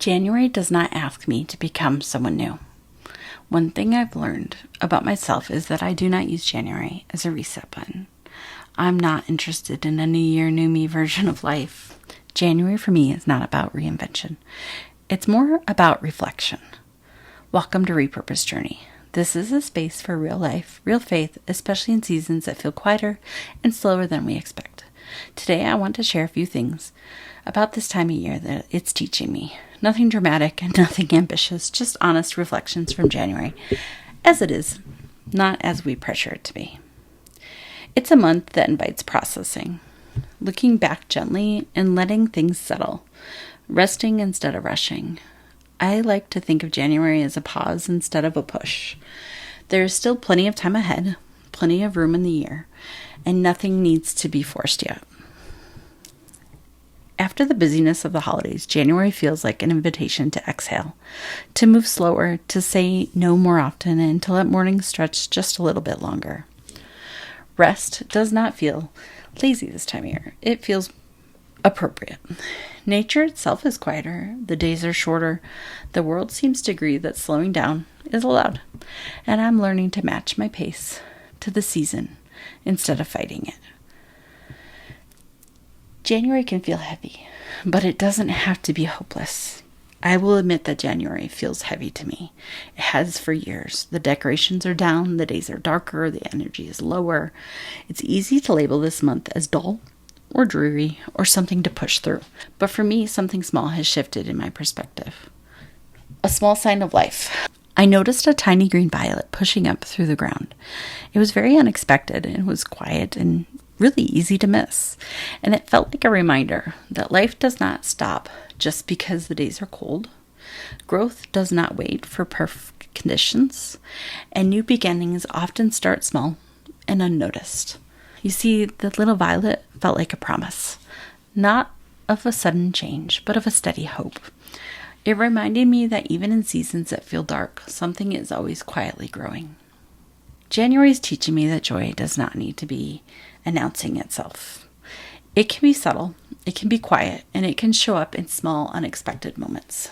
January does not ask me to become someone new. One thing I've learned about myself is that I do not use January as a reset button. I'm not interested in a new year, new me version of life. January for me is not about reinvention. It's more about reflection. Welcome to Repurpose Journey. This is a space for real life, real faith, especially in seasons that feel quieter and slower than we expect. Today I want to share a few things about this time of year that it's teaching me. Nothing dramatic and nothing ambitious, just honest reflections from January, as it is, not as we pressure it to be. It's a month that invites processing, looking back gently and letting things settle, resting instead of rushing. I like to think of January as a pause instead of a push. There is still plenty of time ahead, plenty of room in the year, and nothing needs to be forced yet. After the busyness of the holidays, January feels like an invitation to exhale, to move slower, to say no more often, and to let mornings stretch just a little bit longer. Rest does not feel lazy this time of year. It feels appropriate. Nature itself is quieter. The days are shorter. The world seems to agree that slowing down is allowed. And I'm learning to match my pace to the season instead of fighting it. January can feel heavy, but it doesn't have to be hopeless. I will admit that January feels heavy to me. It has for years. The decorations are down, the days are darker, the energy is lower. It's easy to label this month as dull or dreary or something to push through. But for me, something small has shifted in my perspective. A small sign of life. I noticed a tiny green violet pushing up through the ground. It was very unexpected and was quiet and really easy to miss. And it felt like a reminder that life does not stop just because the days are cold. Growth does not wait for perfect conditions. And new beginnings often start small and unnoticed. You see, the little violet felt like a promise. Not of a sudden change, but of a steady hope. It reminded me that even in seasons that feel dark, something is always quietly growing. January is teaching me that joy does not need to be announcing itself. It can be subtle, it can be quiet, and it can show up in small, unexpected moments.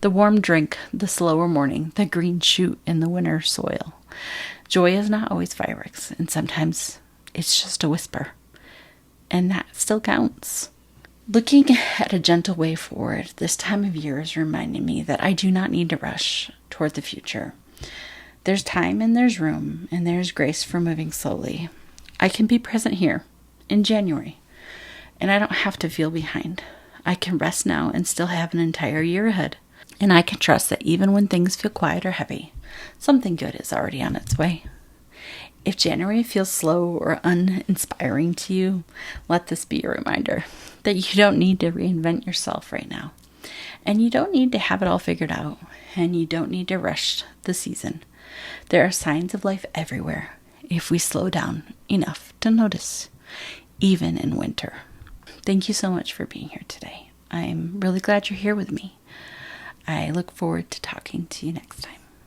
The warm drink, the slower morning, the green shoot in the winter soil. Joy is not always fireworks, and sometimes it's just a whisper. And that still counts. Looking at a gentle way forward, this time of year is reminding me that I do not need to rush toward the future. There's time and there's room and there's grace for moving slowly. I can be present here in January, and I don't have to feel behind. I can rest now and still have an entire year ahead. And I can trust that even when things feel quiet or heavy, something good is already on its way. If January feels slow or uninspiring to you, let this be a reminder that you don't need to reinvent yourself right now. And you don't need to have it all figured out. And you don't need to rush the season. There are signs of life everywhere if we slow down enough to notice, even in winter. Thank you so much for being here today. I'm really glad you're here with me. I look forward to talking to you next time.